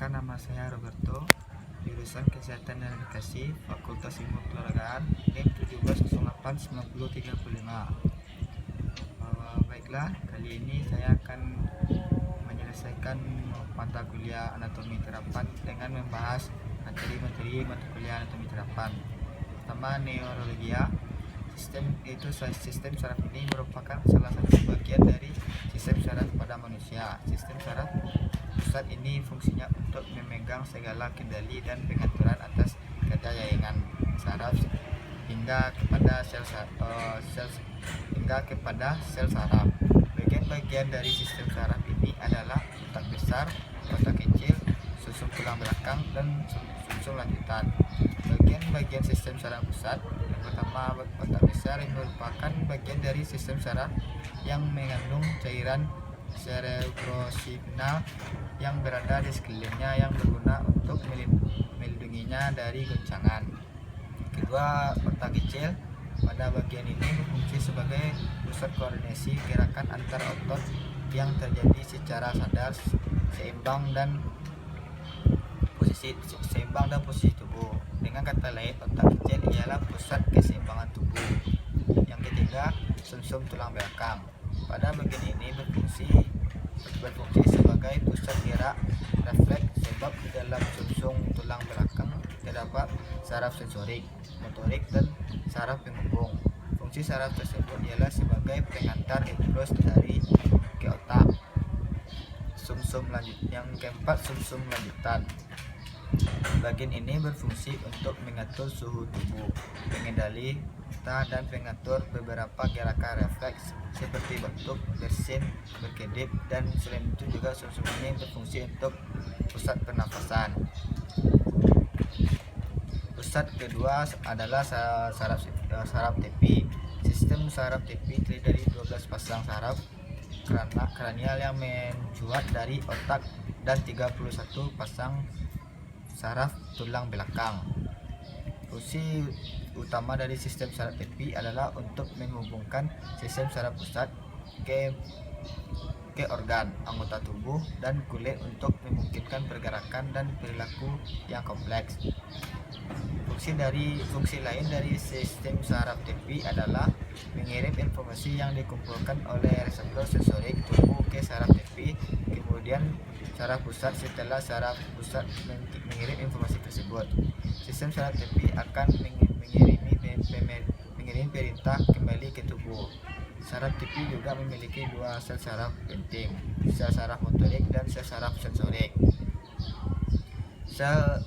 Perkenalkan, nama saya Roberto, jurusan Kesehatan dan Edukasi, Fakultas Ilmu Keolahragaan, NIM 17089035. Baiklah, kali ini saya akan menyelesaikan mata kuliah anatomi terapan dengan membahas materi-materi mata kuliah anatomi terapan. Pertama, neurologia. Sistem saraf ini merupakan salah satu bagian dari sistem saraf pada manusia. Sistem saraf pusat ini fungsinya untuk memegang segala kendali dan pengaturan atas jaringan saraf hingga kepada sel saraf. Bagian-bagian dari sistem saraf ini adalah otak besar, otak kecil, sumsum tulang belakang, dan sumsum lanjutan. Bagian sistem saraf pusat. Yang pertama, otak besar yang merupakan bagian dari sistem saraf yang mengandung cairan cerebrospinal yang berada di sekelilingnya yang berguna untuk melindunginya dari goncangan. Kedua, otak kecil. Pada bagian ini berfungsi sebagai pusat koordinasi gerakan antar otot yang terjadi secara sadar, seimbang dan posisi tubuh. Dengan kata lain, otak kecil ialah pusat keseimbangan tubuh. Yang ketiga, sumsum tulang belakang. Pada bagian ini berfungsi sebagai pusat gerak refleks, sebab di dalam sumsum tulang belakang terdapat saraf sensorik, motorik, dan saraf penghubung. Fungsi saraf tersebut ialah sebagai pengantar impuls dari ke otak. Yang keempat, sumsum lanjutan. Bagian ini berfungsi untuk mengatur suhu tubuh, mengendali dan mengatur beberapa gerakan refleks seperti batuk, bersin, berkedip, dan selain itu juga sumsum ini berfungsi untuk pusat pernafasan. Pusat kedua adalah saraf tepi. Sistem saraf tepi terdiri dari 12 pasang saraf kranial yang mencuat dari otak dan 31 pasang saraf tulang belakang. Fungsi utama dari sistem saraf tepi adalah untuk menghubungkan sistem saraf pusat ke organ, anggota tubuh, dan kulit untuk memungkinkan pergerakan dan perilaku yang kompleks. Fungsi lain dari sistem saraf tepi adalah mengirim informasi yang dikumpulkan oleh reseptor sensorik tubuh ke saraf tepi, kemudian saraf pusat. Setelah saraf pusat mengirim informasi tersebut, sistem saraf tepi akan mengirim perintah kembali ke tubuh. Saraf tepi juga memiliki dua sel saraf penting, sel saraf motorik dan sel saraf sensorik. Sel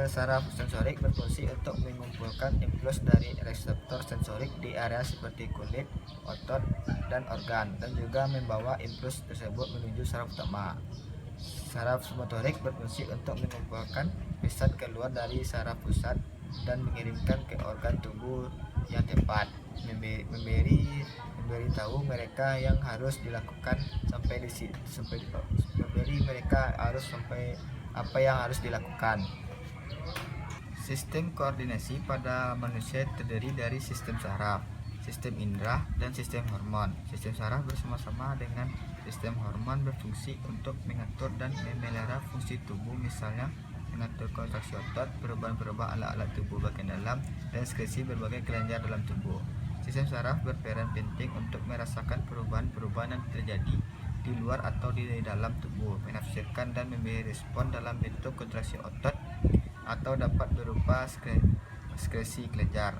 saraf sensorik berfungsi untuk mengumpulkan impuls dari reseptor sensorik di area seperti kulit, otot, dan organ, dan juga membawa impuls tersebut menuju saraf utama. Saraf motorik berfungsi untuk mengumpulkan pusat keluar dari saraf pusat dan mengirimkan ke organ tubuh yang tepat, memberi tahu mereka yang harus dilakukan apa yang harus dilakukan. Sistem koordinasi pada manusia terdiri dari sistem saraf, sistem indera, dan sistem hormon. Sistem saraf bersama-sama dengan sistem hormon berfungsi untuk mengatur dan memelihara fungsi tubuh, misalnya mengatur kontraksi otot, perubahan-perubahan alat-alat tubuh bagian dalam, dan sekresi berbagai kelenjar dalam tubuh. Sistem saraf berperan penting untuk merasakan perubahan-perubahan yang terjadi di luar atau di dalam tubuh, menafsirkan dan memberi respon dalam bentuk kontraksi otot atau dapat berupa sekresi kelenjar.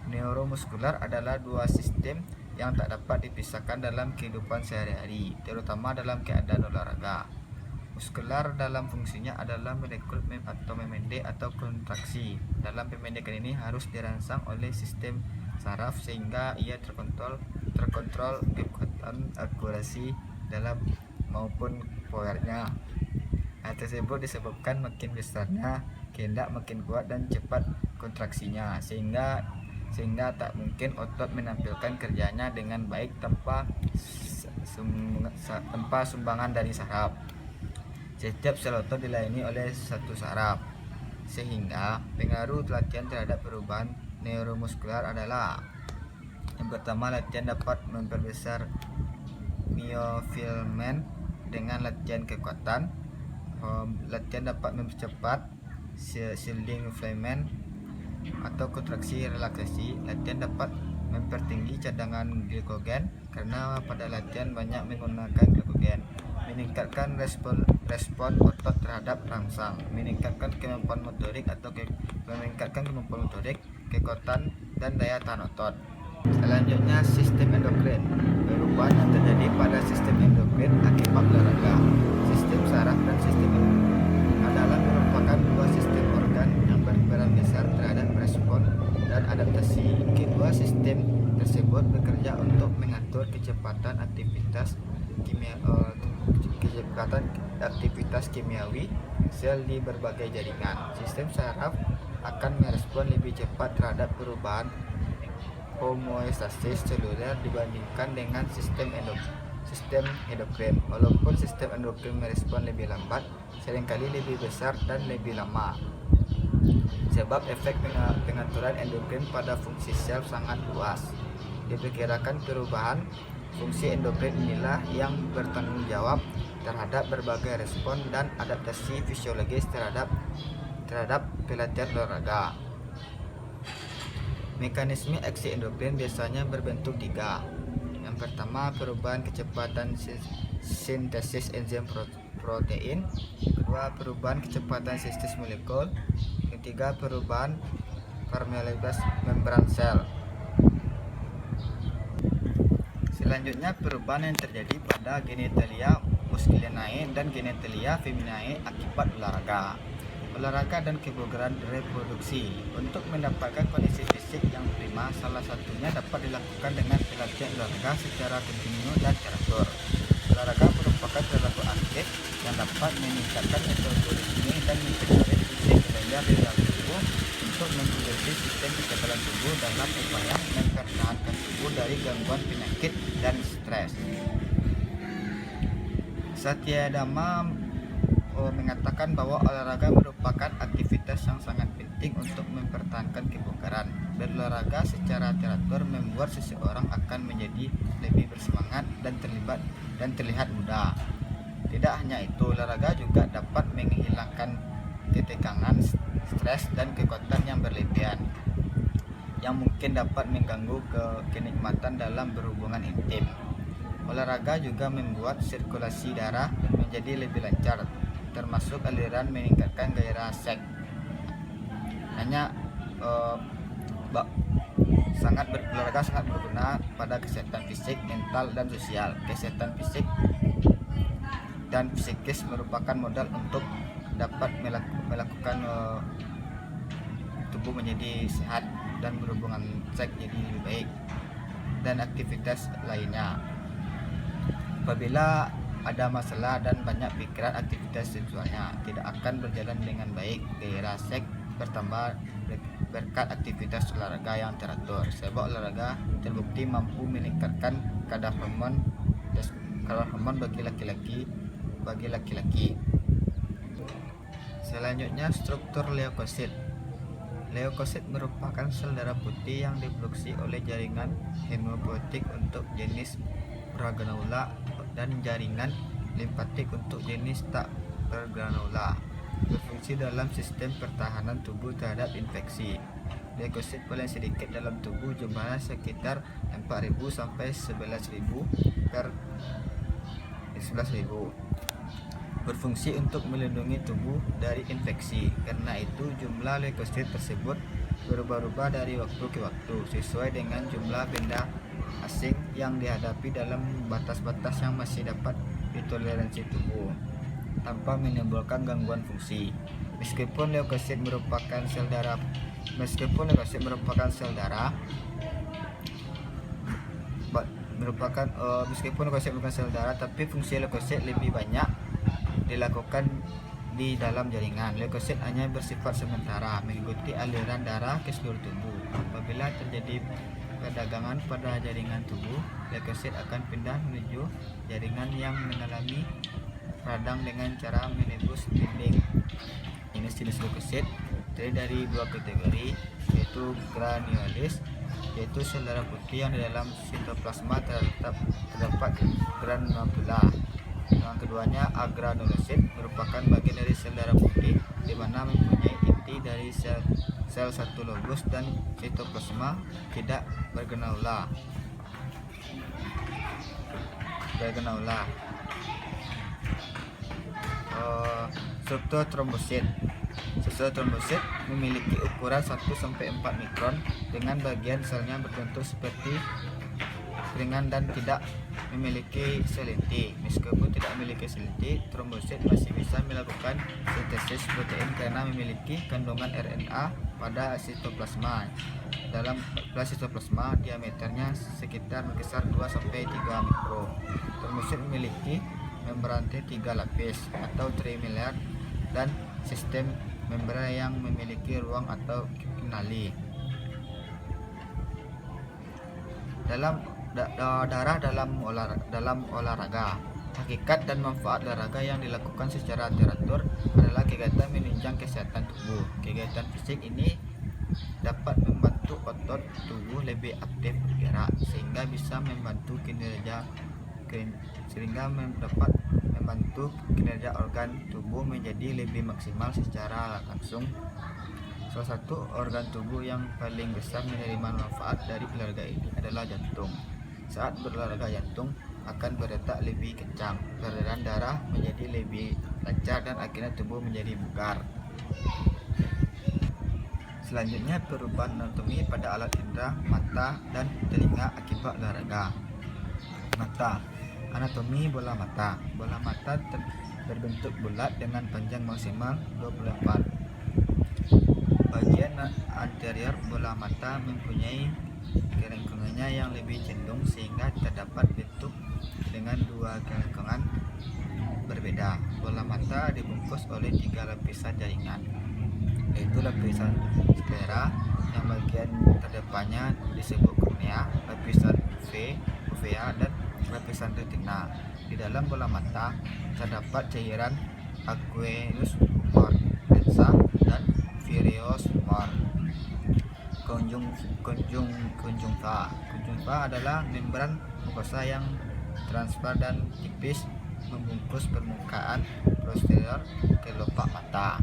Neuromuskular adalah dua sistem yang tak dapat dipisahkan dalam kehidupan sehari-hari, terutama dalam keadaan olahraga. Muskular dalam fungsinya adalah merekrut atau memendek atau kontraksi. Dalam pemendekan ini harus dirangsang oleh sistem saraf sehingga ia terkontrol kekuatan akurasi dalam maupun powernya. Hal tersebut disebabkan makin besarnya kehendak, makin kuat dan cepat kontraksinya, sehingga tak mungkin otot menampilkan kerjanya dengan baik tanpa sumbangan dari saraf. Setiap sel otot dilayani oleh satu saraf, sehingga pengaruh latihan terhadap perubahan neuromuskular adalah: yang pertama, latihan dapat memperbesar miofilament dengan latihan kekuatan. Latihan dapat mempercepat shielding movement atau kontraksi relaksasi. Latihan dapat mempertinggi cadangan glikogen karena pada latihan banyak menggunakan glikogen. Meningkatkan respon otot terhadap rangsang. Meningkatkan kemampuan motorik kekuatan dan daya tahan otot. Selanjutnya, sistem endokrin. Perubahan yang terjadi pada sistem endokrin akibat olahraga. Sistem saraf dan sistem endokrin adalah merupakan dua sistem organ yang berperan besar terhadap respon dan adaptasi. Kedua sistem tersebut bekerja untuk mengatur kecepatan aktivitas kimiawi sel di berbagai jaringan. Sistem saraf akan merespon lebih cepat terhadap perubahan homeostasis seluler dibandingkan dengan sistem endokrin. Walaupun sistem endokrin merespon lebih lambat, seringkali lebih besar dan lebih lama. Sebab efek pengaturan endokrin pada fungsi sel sangat luas. Diperkirakan perubahan fungsi endokrin inilah yang bertanggung jawab terhadap berbagai respon dan adaptasi fisiologis terhadap pelatihan olahraga. Mekanisme aksi endokrin biasanya berbentuk tiga. Yang pertama, perubahan kecepatan sintesis enzim protein. Kedua, perubahan kecepatan sintesis molekul. Ketiga, perubahan permeabilitas membran sel. Selanjutnya, perubahan yang terjadi pada genitalia maskulinae dan genitalia feminae akibat olahraga. Olahraga dan kebugaran reproduksi. Untuk mendapatkan kondisi fisik yang prima, salah satunya dapat dilakukan dengan pelatihan olahraga secara kontinu dan teratur. Olahraga merupakan perilaku aktif yang dapat meningkatkan metabolisme dan metabolisme fisik sekunder di dalam tubuh untuk memperbaiki sistem kekebalan tubuh dalam upaya mempertahankan tubuh dari gangguan penyakit dan stres. Satya Dhamma mengatakan bahwa olahraga merupakan aktivitas yang sangat penting untuk mempertahankan kebugaran. Berolahraga secara teratur membuat seseorang akan menjadi lebih bersemangat dan terlihat muda. Tidak hanya itu, olahraga juga dapat menghilangkan ketegangan, stres, dan kekuatan yang berlebihan yang mungkin dapat mengganggu kenikmatan dalam berhubungan intim. Olahraga juga membuat sirkulasi darah menjadi lebih lancar, termasuk aliran meningkatkan gairah seks. Olahraga sangat berguna pada kesehatan fisik, mental, dan sosial. Kesehatan fisik dan psikis merupakan modal untuk dapat melakukan tubuh menjadi sehat dan berhubungan seks jadi lebih baik dan aktivitas lainnya. Apabila ada masalah dan banyak pikiran, aktivitas seksualnya tidak akan berjalan dengan baik. Gairah seks bertambah berkat aktivitas olahraga yang teratur. Sebab olahraga terbukti mampu meningkatkan kadar hormon bagi laki-laki. Selanjutnya, struktur leukosit. Leukosit merupakan sel darah putih yang diproduksi oleh jaringan hemopoietik untuk jenis pragranula dan jaringan limfatik untuk jenis tak pragranula. Berfungsi dalam sistem pertahanan tubuh terhadap infeksi. Leukosit paling sedikit dalam tubuh, jumlahnya sekitar 4.000 sampai 11.000 per 11.000. Berfungsi untuk melindungi tubuh dari infeksi. Karena itu, jumlah leukosit tersebut berubah-ubah dari waktu ke waktu sesuai dengan jumlah benda asing yang dihadapi dalam batas-batas yang masih dapat ditoleransi tubuh tanpa menimbulkan gangguan fungsi. Meskipun leukosit merupakan sel darah, tapi fungsi leukosit lebih banyak dilakukan di dalam jaringan. Leukosit hanya bersifat sementara, mengikuti aliran darah ke seluruh tubuh. Apabila terjadi perdagangan pada jaringan tubuh, leukosit akan pindah menuju jaringan yang mengalami radang dengan cara menembus dinding. Jenis-jenis leukosit terdiri dari dua kategori, yaitu granulosis, yaitu sel darah putih yang di dalam sitoplasma terdapat granula, Yang keduanya agranulosit merupakan bagian dari sel darah putih di mana mempunyai inti dari sel satu lobus dan sitoplasma tidak bergranula. Struktur trombosit. Struktur trombosit memiliki ukuran 1-4 mikron dengan bagian selnya berbentuk seperti ringan dan tidak memiliki sel inti. Meskipun tidak memiliki sel inti, trombosit masih bisa melakukan sintesis protein karena memiliki kandungan RNA pada sitoplasma. Dalam sitoplasma diameternya sekitar berkisar 2-3 mikro. Trombosit memiliki membran T 3 lapis atau trilayer dan sistem membran yang memiliki ruang atau kinali. Darah dalam olahraga. Hakikat dan manfaat olahraga yang dilakukan secara teratur adalah kegiatan menunjang kesehatan tubuh. Kegiatan fisik ini dapat membantu otot tubuh lebih aktif bergerak sehingga bisa membantu kinerja organ tubuh menjadi lebih maksimal secara langsung. Salah satu organ tubuh yang paling besar menerima manfaat dari olahraga ini adalah jantung. Saat berolahraga, jantung akan berdetak lebih kencang, peredaran darah menjadi lebih lancar dan akhirnya tubuh menjadi bugar. Selanjutnya, perubahan anatomi pada alat indera mata dan telinga akibat olahraga. Mata. Anatomi bola mata. Bola mata berbentuk bulat dengan panjang maksimal 28. Bagian anterior bola mata mempunyai kerongkongannya yang lebih cenderung sehingga terdapat bentuk dengan dua kerongkongan berbeda. Bola mata dibungkus oleh 3 lapisan jaringan, yaitu lapisan sklera yang bagian terdepannya disebut kornea, lapisan uvea dan lapisan retina. Di dalam bola mata terdapat cairan aqueous humor, lensa dan vitreous humor. Konjungtiva. Konjungtiva adalah membran mukosa yang transparan dan tipis membungkus permukaan posterior kelopak mata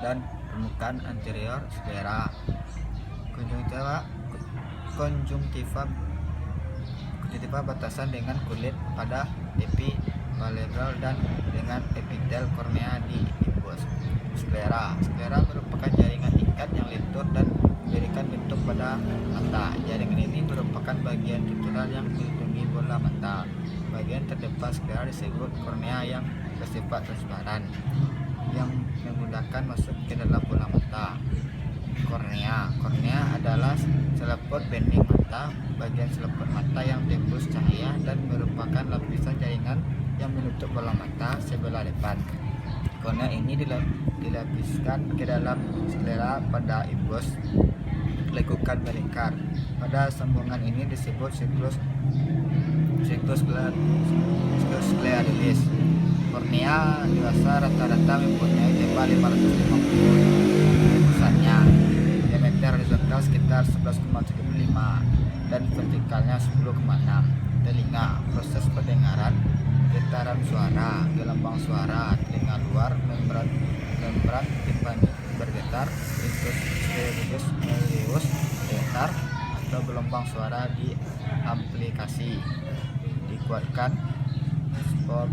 dan permukaan anterior sklera. Konjungtiva batasan dengan kulit pada epipalebral dan dengan epitel kornea di imbus. Sklera merupakan jaringan ikat yang lentur dan memberikan bentuk pada mata. Jaringan ini merupakan bagian titular yang melindungi bola mata. Bagian terdepan sklera disebut kornea yang bersifat transparan yang memudahkan masuk ke dalam bola mata. Kornea adalah selaput bening mata, bagian selaput mata yang tembus cahaya dan merupakan lapisan jaringan yang menutup bola mata sebelah depan. Kornea ini dilapiskan ke dalam sklera pada imbus lekukan melingkar. Pada sambungan ini disebut siklus sklerilis. Kornea dewasa rata-rata mempunyai tebal 550 pusatnya, diameter horizontal sekitar 11,75 dan vertikalnya 10,6. Telinga. Proses pendengaran, getaran suara, gelombang suara, telinga luar, membran timpani bergetar, interstitius mellius getar atau gelombang suara di aplikasi. Dikuatkan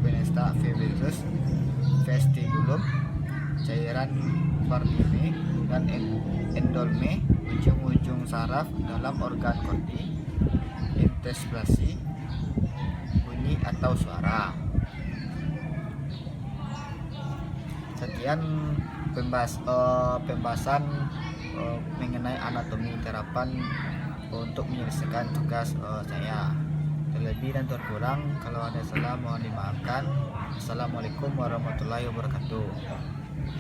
venesta fibrosus, vestibulum, cairan Purkinje dan endolme, ujung-ujung saraf dalam organ korti, intersplasi, bunyi atau suara. Sekian pembahasan mengenai anatomi terapan untuk menyelesaikan tugas saya. Terlebih dan terkurang kalau ada salah mohon dimaafkan. Assalamualaikum warahmatullahi wabarakatuh.